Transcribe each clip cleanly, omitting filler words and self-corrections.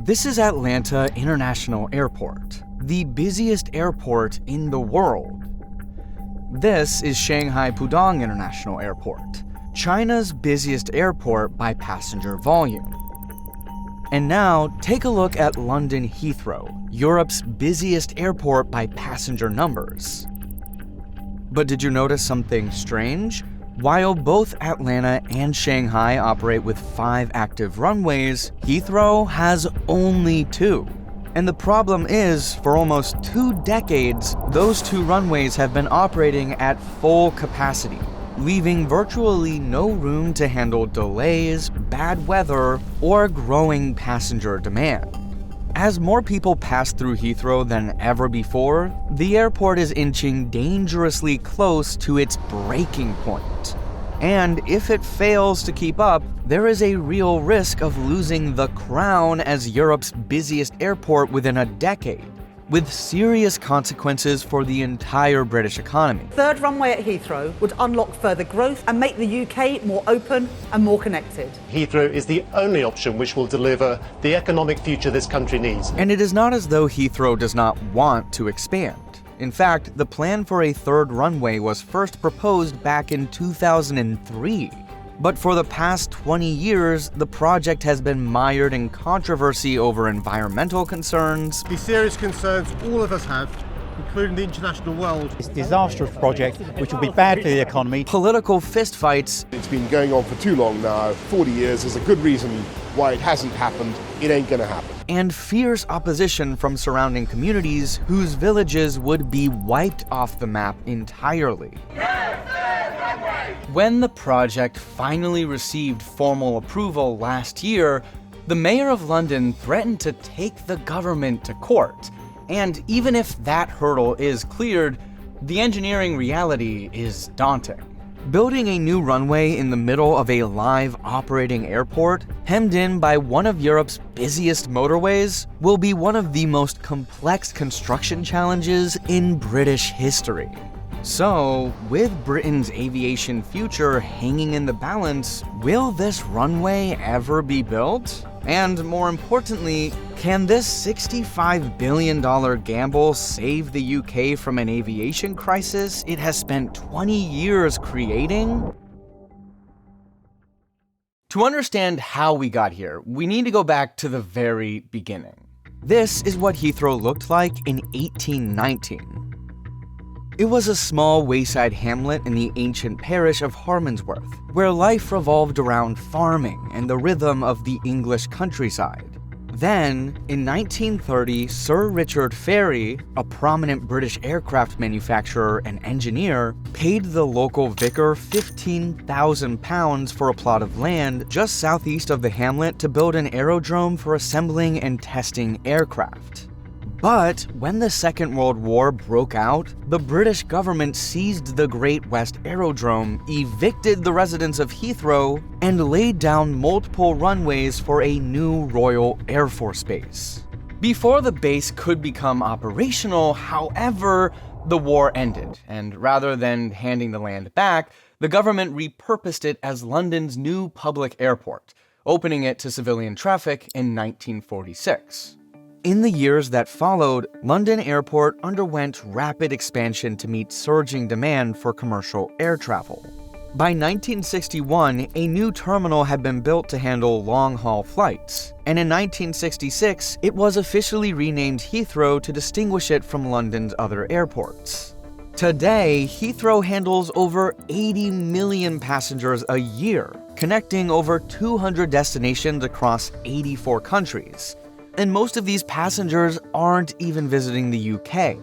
This is Atlanta International Airport, the busiest airport in the world. This is Shanghai Pudong International Airport, China's busiest airport by passenger volume. And now, take a look at London Heathrow, Europe's busiest airport by passenger numbers. But did you notice something strange? While both Atlanta and Shanghai operate with 5 active runways, Heathrow has only 2. And the problem is, for almost 2 decades, those 2 runways have been operating at full capacity, leaving virtually no room to handle delays, bad weather, or growing passenger demand. As more people pass through Heathrow than ever before, the airport is inching dangerously close to its breaking point. And if it fails to keep up, there is a real risk of losing the crown as Europe's busiest airport within a decade, with serious consequences for the entire British economy. Third runway at Heathrow would unlock further growth and make the UK more open and more connected. Heathrow is the only option which will deliver the economic future this country needs. And it is not as though Heathrow does not want to expand. In fact, the plan for a 3rd runway was first proposed back in 2003. But for the past 20 years, the project has been mired in controversy over environmental concerns, The serious concerns all of us have, including the international world. It's a disastrous project which will be bad for the economy. political fistfights, It's been going on for too long now, 40 years. There's a good reason why it hasn't happened. It ain't gonna happen. and fierce opposition from surrounding communities whose villages would be wiped off the map entirely. When the project finally received formal approval last year, the mayor of London threatened to take the government to court. And even if that hurdle is cleared, the engineering reality is daunting. Building a new runway in the middle of a live operating airport, hemmed in by one of Europe's busiest motorways, will be one of the most complex construction challenges in British history. So, with Britain's aviation future hanging in the balance, will this runway ever be built? And more importantly, can this $65 billion gamble save the UK from an aviation crisis it has spent 20 years creating? To understand how we got here, we need to go back to the very beginning. This is what Heathrow looked like in 1819. It was a small wayside hamlet in the ancient parish of Harmondsworth, where life revolved around farming and the rhythm of the English countryside. Then, in 1930, Sir Richard Ferry, a prominent British aircraft manufacturer and engineer, paid the local vicar £15,000 for a plot of land just southeast of the hamlet to build an aerodrome for assembling and testing aircraft. But when the Second World War broke out, the British government seized the Great West Aerodrome, evicted the residents of Heathrow, and laid down multiple runways for a new Royal Air Force base. Before the base could become operational, however, the war ended, and rather than handing the land back, the government repurposed it as London's new public airport, opening it to civilian traffic in 1946. In the years that followed, London Airport underwent rapid expansion to meet surging demand for commercial air travel. By 1961, a new terminal had been built to handle long-haul flights, and in 1966, it was officially renamed Heathrow to distinguish it from London's other airports. Today, Heathrow handles over 80 million passengers a year, connecting over 200 destinations across 84 countries. And most of these passengers aren't even visiting the UK.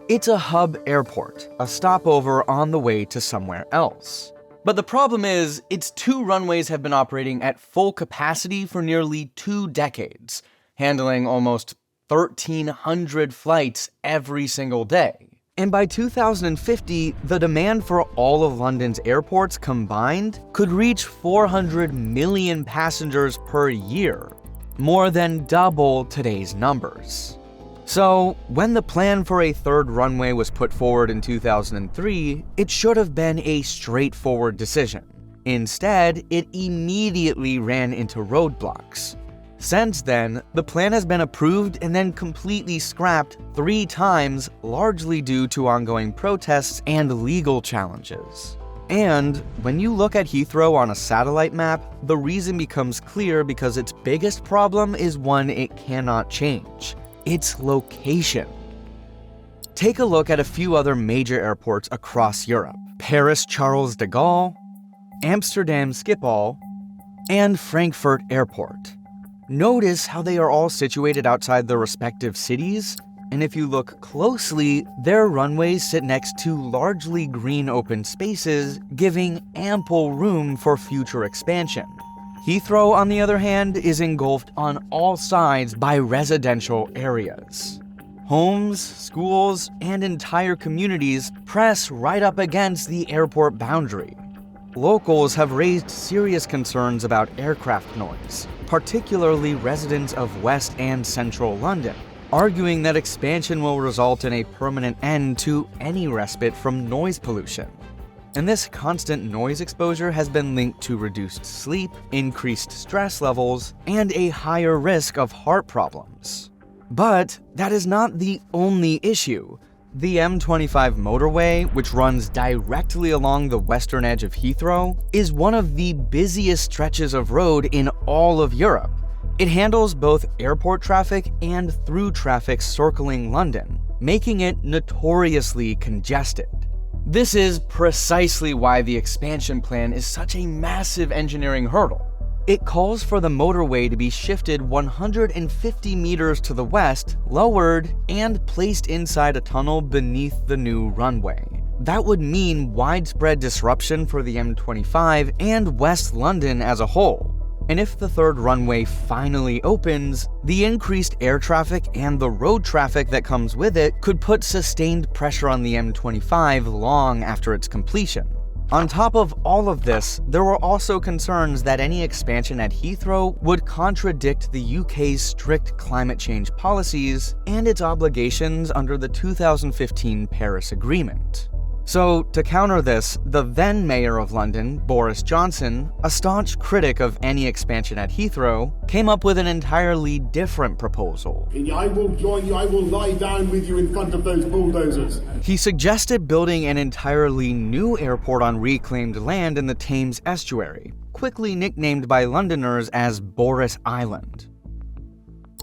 It's a hub airport, a stopover on the way to somewhere else. But the problem is, its 2 runways have been operating at full capacity for nearly 2 decades, handling almost 1,300 flights every single day. And by 2050, the demand for all of London's airports combined could reach 400 million passengers per year, more than double today's numbers. So, when the plan for a 3rd runway was put forward in 2003, it should have been a straightforward decision. Instead, it immediately ran into roadblocks. Since then, the plan has been approved and then completely scrapped 3 times, largely due to ongoing protests and legal challenges. And when you look at Heathrow on a satellite map, the reason becomes clear because its biggest problem is one it cannot change: its location. Take a look at a few other major airports across Europe: Paris Charles de Gaulle, Amsterdam Schiphol, and Frankfurt Airport. Notice how they are all situated outside their respective cities, and if you look closely, their runways sit next to largely green open spaces, giving ample room for future expansion. Heathrow, on the other hand, is engulfed on all sides by residential areas. Homes, schools, and entire communities press right up against the airport boundary. Locals have raised serious concerns about aircraft noise, particularly residents of West and Central London, arguing that expansion will result in a permanent end to any respite from noise pollution. And this constant noise exposure has been linked to reduced sleep, increased stress levels, and a higher risk of heart problems. But that is not the only issue. The M25 motorway, which runs directly along the western edge of Heathrow, is one of the busiest stretches of road in all of Europe. It handles both airport traffic and through traffic circling London, making it notoriously congested. This is precisely why the expansion plan is such a massive engineering hurdle. It calls for the motorway to be shifted 150 meters to the west, lowered, and placed inside a tunnel beneath the new runway. That would mean widespread disruption for the M25 and West London as a whole. And if the third runway finally opens, the increased air traffic and the road traffic that comes with it could put sustained pressure on the M25 long after its completion. On top of all of this, there were also concerns that any expansion at Heathrow would contradict the UK's strict climate change policies and its obligations under the 2015 Paris Agreement. So, to counter this, the then Mayor of London, Boris Johnson, a staunch critic of any expansion at Heathrow, came up with an entirely different proposal. I will join you, I will lie down with you in front of those bulldozers. He suggested building an entirely new airport on reclaimed land in the Thames estuary, quickly nicknamed by Londoners as Boris Island.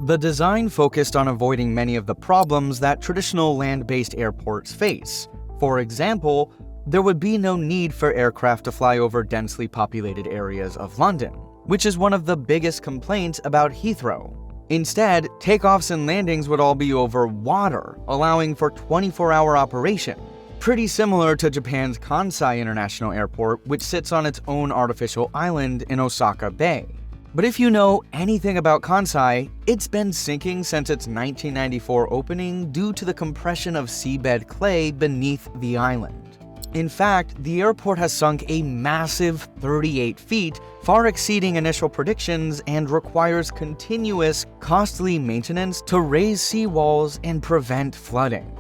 The design focused on avoiding many of the problems that traditional land-based airports face. For example, there would be no need for aircraft to fly over densely populated areas of London, which is one of the biggest complaints about Heathrow. Instead, takeoffs and landings would all be over water, allowing for 24-hour operation. Pretty similar to Japan's Kansai International Airport, which sits on its own artificial island in Osaka Bay. But if you know anything about Kansai, it's been sinking since its 1994 opening due to the compression of seabed clay beneath the island. In fact, the airport has sunk a massive 38 feet, far exceeding initial predictions, and requires continuous, costly maintenance to raise seawalls and prevent flooding.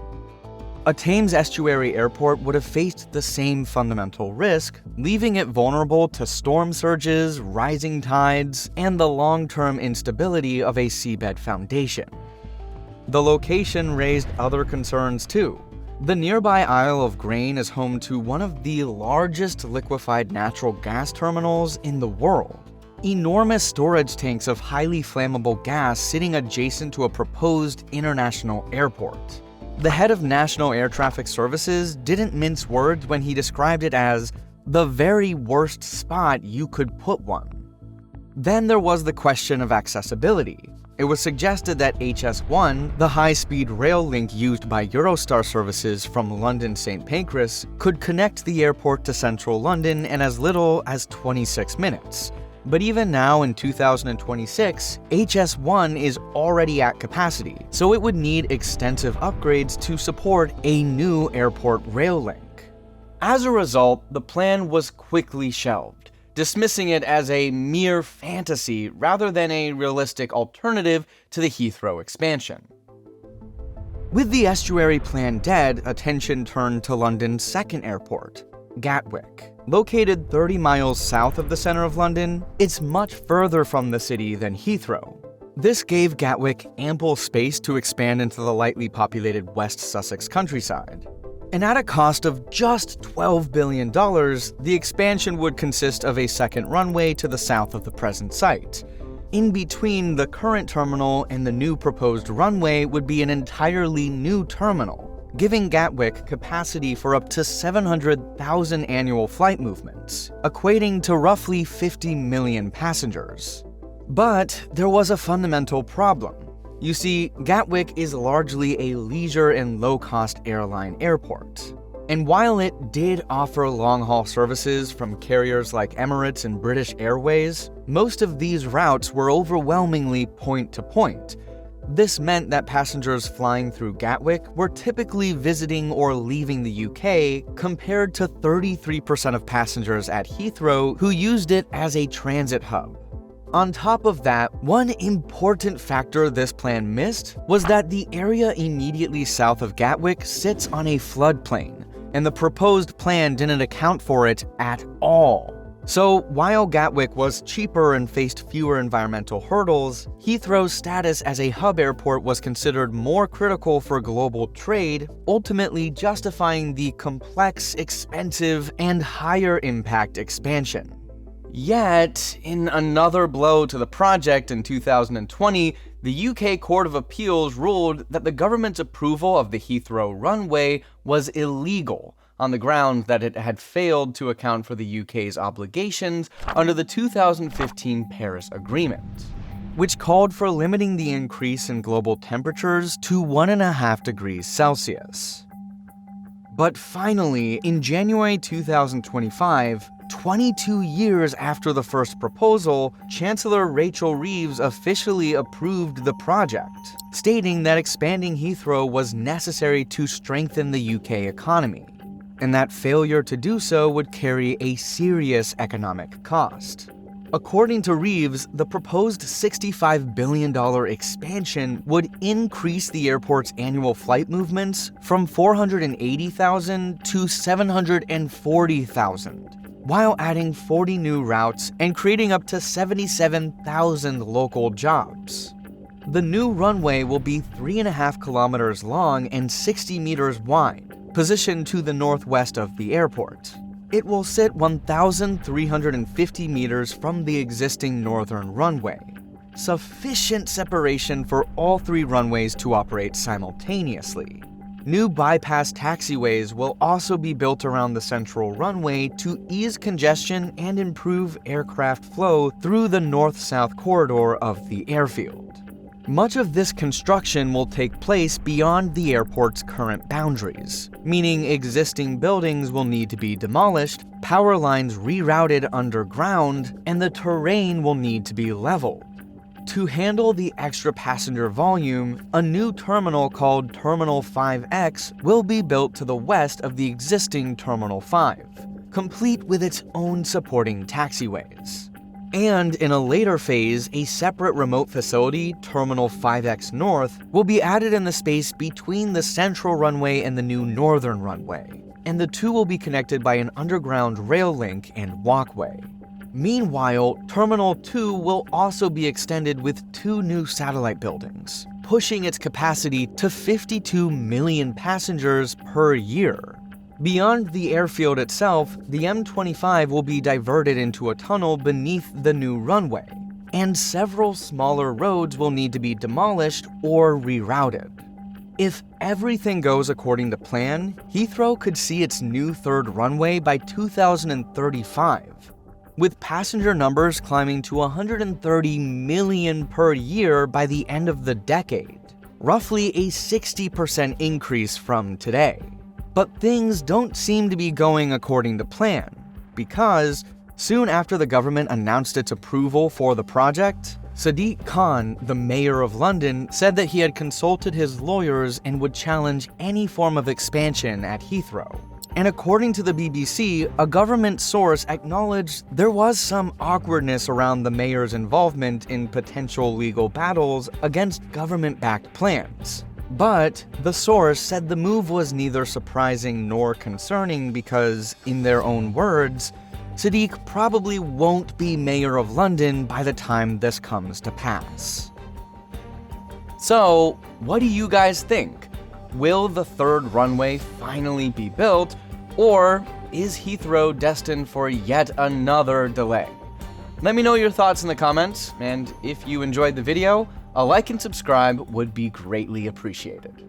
A Thames estuary airport would have faced the same fundamental risk, leaving it vulnerable to storm surges, rising tides, and the long-term instability of a seabed foundation. The location raised other concerns too. The nearby Isle of Grain is home to one of the largest liquefied natural gas terminals in the world. Enormous storage tanks of highly flammable gas sitting adjacent to a proposed international airport. The head of National Air Traffic Services didn't mince words when he described it as the very worst spot you could put one. Then there was the question of accessibility. It was suggested that HS1, the high-speed rail link used by Eurostar services from London St. Pancras, could connect the airport to central London in as little as 26 minutes. But even now in 2026, HS1 is already at capacity, so it would need extensive upgrades to support a new airport rail link. As a result, the plan was quickly shelved, dismissing it as a mere fantasy rather than a realistic alternative to the Heathrow expansion. With the estuary plan dead, attention turned to London's second airport, Gatwick. Located 30 miles south of the center of London, it's much further from the city than Heathrow. This gave Gatwick ample space to expand into the lightly populated West Sussex countryside. And at a cost of just $12 billion, the expansion would consist of a second runway to the south of the present site. In between the current terminal and the new proposed runway would be an entirely new terminal, giving Gatwick capacity for up to 700,000 annual flight movements, equating to roughly 50 million passengers. But there was a fundamental problem. You see, Gatwick is largely a leisure and low-cost airline airport. And while it did offer long-haul services from carriers like Emirates and British Airways, most of these routes were overwhelmingly point-to-point. This meant that passengers flying through Gatwick were typically visiting or leaving the UK, compared to 33% of passengers at Heathrow who used it as a transit hub. On top of that, one important factor this plan missed was that the area immediately south of Gatwick sits on a floodplain, and the proposed plan didn't account for it at all. So while Gatwick was cheaper and faced fewer environmental hurdles, Heathrow's status as a hub airport was considered more critical for global trade, ultimately justifying the complex, expensive, and higher impact expansion. Yet, in another blow to the project in 2020, the UK Court of Appeals ruled that the government's approval of the Heathrow runway was illegal, on the ground that it had failed to account for the UK's obligations under the 2015 Paris Agreement, which called for limiting the increase in global temperatures to 1.5 degrees Celsius. But finally, in January 2025, 22 years after the first proposal, Chancellor Rachel Reeves officially approved the project, stating that expanding Heathrow was necessary to strengthen the UK economy, and that failure to do so would carry a serious economic cost. According to Reeves, the proposed $65 billion expansion would increase the airport's annual flight movements from 480,000 to 740,000. while adding 40 new routes and creating up to 77,000 local jobs. The new runway will be 3.5 kilometers long and 60 meters wide, positioned to the northwest of the airport. It will sit 1,350 meters from the existing northern runway, sufficient separation for all three runways to operate simultaneously. New bypass taxiways will also be built around the central runway to ease congestion and improve aircraft flow through the north-south corridor of the airfield. Much of this construction will take place beyond the airport's current boundaries, meaning existing buildings will need to be demolished, power lines rerouted underground, and the terrain will need to be leveled. To handle the extra passenger volume, a new terminal called Terminal 5X will be built to the west of the existing Terminal 5, complete with its own supporting taxiways. And in a later phase, a separate remote facility, Terminal 5X North, will be added in the space between the central runway and the new northern runway, and the two will be connected by an underground rail link and walkway. Meanwhile, Terminal 2 will also be extended with 2 new satellite buildings, pushing its capacity to 52 million passengers per year. Beyond the airfield itself, the M25 will be diverted into a tunnel beneath the new runway, and several smaller roads will need to be demolished or rerouted. If everything goes according to plan, Heathrow could see its new third runway by 2035. with passenger numbers climbing to 130 million per year by the end of the decade, roughly a 60% increase from today. But things don't seem to be going according to plan, because soon after the government announced its approval for the project, Sadiq Khan, the mayor of London, said that he had consulted his lawyers and would challenge any form of expansion at Heathrow. And according to the BBC, a government source acknowledged there was some awkwardness around the mayor's involvement in potential legal battles against government-backed plans. But the source said the move was neither surprising nor concerning because, in their own words, Sadiq probably won't be mayor of London by the time this comes to pass. So, what do you guys think? Will the third runway finally be built, or is Heathrow destined for yet another delay? Let me know your thoughts in the comments, and if you enjoyed the video, a like and subscribe would be greatly appreciated.